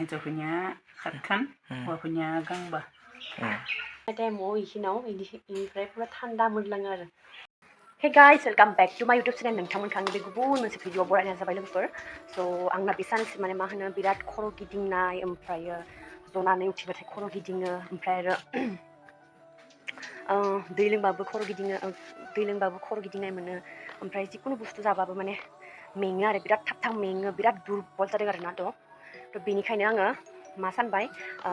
हिन्जावफोरनिया खातखान हौवाफोरनिया गांबा demo इखिनाव इनिफ्राय पुरा थान्दा मोनलाङो आरो hey guys welcome back to my YouTube channel नोंथांमोनखौ आंनि बे गुबुन मोनसे भिडिअ बरायनाय जाबाय लोगोफोर स' आंना बे सानसे माने मा होनो बिराद खर' गिदिंनाय ओमफ्रायो जनानै उथिबाथाय खर' गिदिङो ओमफ्राय आरो दै लोंबाबो खर' गिदिंनाय मोनो ओमफ्राय जिकुनु बुस्थु जाबाबो माने मेङो आरो बिराद थाब मेङो बिराद दुरबल जादों आरोना थ' बेनिखायनो आङो मा सानबाय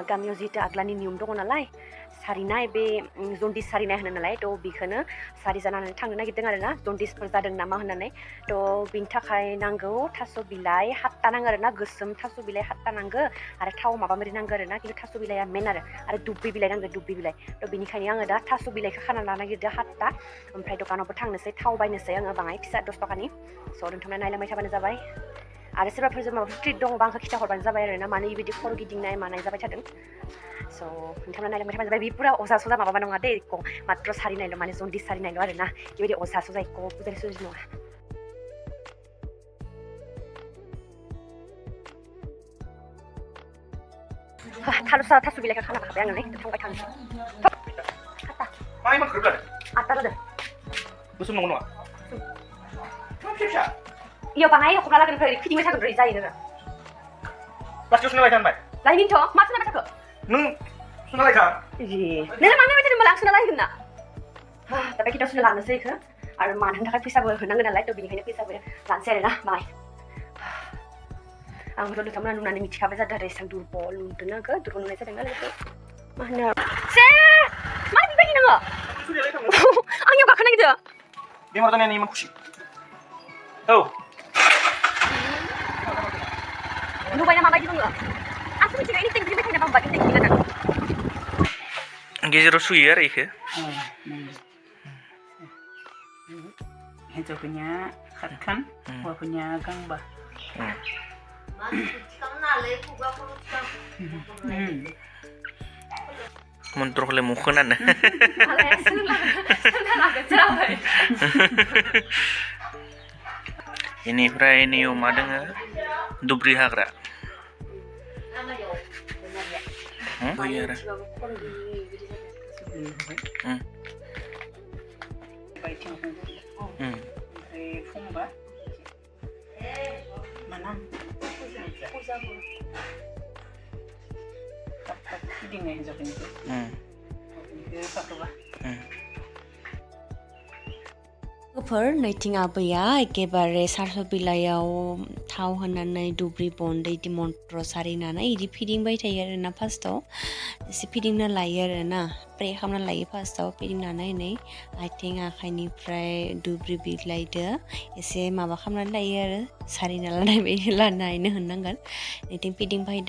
गामियाव जिहेतु आग्लानि नियम दङ नालाय सारिनाय बे जन्दिस सारिनाय होनो नालाय थ' बेखौनो सारि जानानै थांनो नागिरदों आरोना जन्दिसफोर जादों नामा होननानै थ' बिनि थाखाय नांगौ थास' बिलाइ 7टा नांगौ आरोना गोसोम थास' बिलाइ 7टा नांगौ आरो थाव माबा माबि नांगौ आरोना खिन्थु थास' बिलाइया मेन आरो दुब्रि बिलाइ नांगौ दुब्रि बिलाइ थ' बेनिखायनो आङो दा थास' बिलाइखौ खाना लानो नागिरदों 7टा ओमफ्राय दखानावबो थांनोसै थाव बायनोसै आङो बाङाय फिसा 10 थाखानि स' नोंथांमोना नायलांबाय थाबानो जाबाय आरो सोरबाफोर माबाफोर ट्रिट दङबा आंखौ खिथाहरबानो जाबाय आरोना मानो बेबायदि खर' गिदिंनाय मानाय जाबाय थादों स' नोंथांमोना नायलांबाय थाबानो जाबाय बे पुरा अजा सजा माबा नङा दे मात्र सारिनायल' माने जन्दिस सारिनायल' आरोना बेबायदि अजा सजा एख' पुजारि सुजारि नङा थास' बिलाइखौ खाना लाखाबाय आङो नै थांबाय थानोसै मा इमान खोबलादों? 8टा जादों गोसोम नंगौ नङा? फिसा इयाव बाङाय हखबना लागोनिफ्राय फिदिंबाय थागोन र' जायो आरो प्लास्टिकआव सोना लायखा होनबाय लायनिथ' मा सोना थाखो नों सोना लायखा नों मानो नायबाय थादों होनबालाय आं सोना लायगोन ना दा बे खिथाव सोना लानोसै इखो आरो मानो थाखाय फैसाबो होनांगोन नालाय थ' बेनिखायनो फैसाबो लानोसै आरोना बाङाय आंथ' नोंथांमोना नुनानै मिथिखाबाय जादों आरो एसेबां दुरबल नुदों आंखो दुरबल नुनाय जादों नालाय मा होनो से मा बेबायदि नोङो आंनियाव गाखोनो नागिरदों बेमार जानायानो इमान खुसि औ नुबायना माबायदि दङ आंसो मिथिबाय इनिथिं फैबाय थानाय बाम्बा इनिथिं जादों गेजेराव सुयो आरो इखो हिन्जावफोरनिया खातखान हौवाफोरनिया गांबा मन्त्रखौलाय मखौ खोनानो बेनिफ्राय नैयाव मा दोङो दुब्रि हाग्रा होयो आरो ओमफ्राय फुंबा माना थाब गिदिंनाय हिन्जावफोरनिखौ नैथिं आबैया एखेबारे सारस' बिलाइयाव थाव होनानै दुब्रि बन्दै इदि मन्त्र सारिनानै इदि फिदिंबाय थायो आरोना फार्स्टआव एसे फिदिंना लायो आरोना प्रे खालामना लायो फार्स्टआव फिदिंनानै नै आथिं आखाइनिफ्राय दुब्रि बिलाइदो एसे माबा खालामनानै लायो आरो सारिना लानायनो होननांगोन नैथिं फिदिंबाय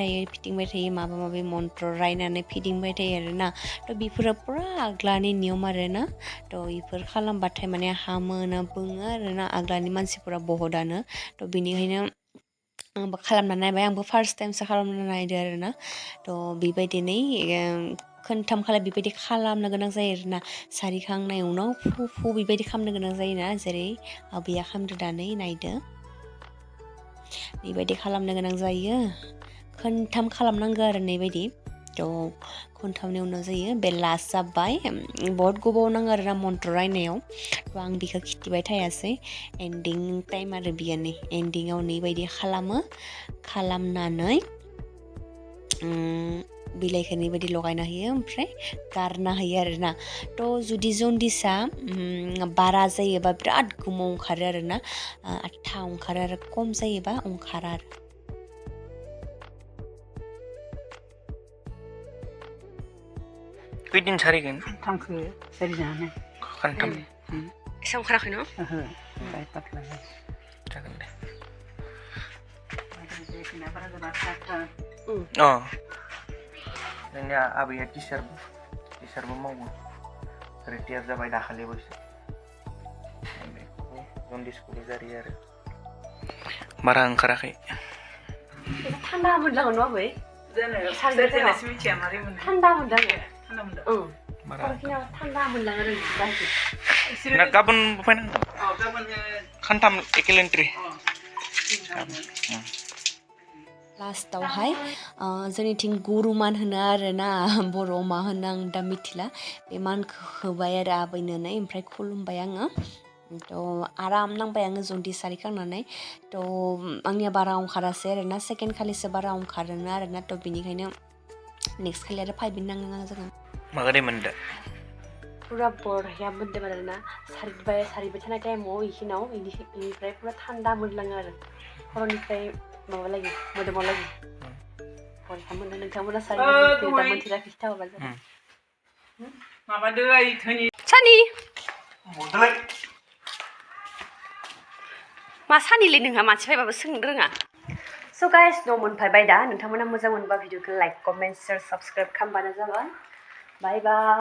थायो माबा माबि मन्त्र रायनानै फिदिंबाय थायो आरोना थ' बेफोरो पुरा आग्लानि नियम आरोना थ' बेफोर खालामबाथाय माने हामो ना बुङो आरोना आग्लानि मानसिफोरा बहुदानो थ' बेनिखायनो आंबो खालामना नायबाय आंबो फार्स्ट टाइमसो खालामना नायदो आरोना थ' बेबायदिनो खोनथाम खालाय बेबायदि खालामनो गोनां जायो आरोना सारिखांनाय उनाव फु बेबायदि खालामनो गोनां जायोना जेरै आबैया खालामदो दानै नायदो बेबायदि खालामनो गोनां जायो खोनथाम खालामनांगौ आरो नैबायदि थ' खनथामनि उनाव जायो बे लास्ट जाबाय बहुत गोबाव नाङो आरोना मन्त्र रायनायाव थ' आं बेखौ खिथिबाय थायासै एन्डिं टाइम आरो बियो नै एन्डिंआव नैबायदि खालामनानै बिलाइखौ नैबायदि लगायना होयो ओमफ्राय गारना होयो आरोना थ' जुदि जन्दिसा बारा जायोबा बिराद गोमाव ओंखारो आरोना आथा ओंखारो आरो खम जायोबा ओंखारा आरो खैदिन सारिगोन खानथामखौ सारिजानानै खानथाम एसेबां ओंखाराखै न जागोन दे जोंनिया आबैया टिचारबो मावो रिटायार जाबाय दाखालि बावैसो जन्दिसखौबो जारियो आरो बारा ओंखाराखै थान्दा मोनलाङो न' आबै मिथिया मारै मोनो थान्दा मोनलाङो थान्दा मोनलाङो ना गाबोन फैनांगोन खानथाम एकेलेन्ट्रि लास्टावहाय जोंनिथिं गुरु मान होनो आरोना बर'आव मा होनो आं दा मिथिला बे मानखौ होबाय आरो आबैनोनै ओमफ्राय खुलुमबाय आङो थ' आराम नांबाय आङो जन्दिस जारिखांनानै थ' आंनिया बारा ओंखारासै आरोना सेकेन्ड खालिसो बारा ओंखारोनो आरोना थ' बेनिखायनो नेक्स्ट खालि आरो फाइभैनो नाङो जोङो माबोरै मोनदों पुरा बरहिया मोनदों आरोना सारिबाय थानाय टाइमाव इखिनाव इनिफ्राय पुरा थान्दा मोनलाङो आरो खर'निफ्राय माबा लागि मोदोमाव लागि बरहिया मोनो नोंथांमोना सारिदों दा मोनथिराखै खिथाहरबा जाबाय माबादो ओइ धोनि सानि मा सानिलै नोंहा मानसि फैबाबो सोंनो रोङा स' गाइस न' मोनफैबाय दा नोंथांमोना मोजां मोनबा भिडिअखौ लाइक कमेन्ट शेयार साबस्क्राइब खालामबानो जाबाय बाय बाय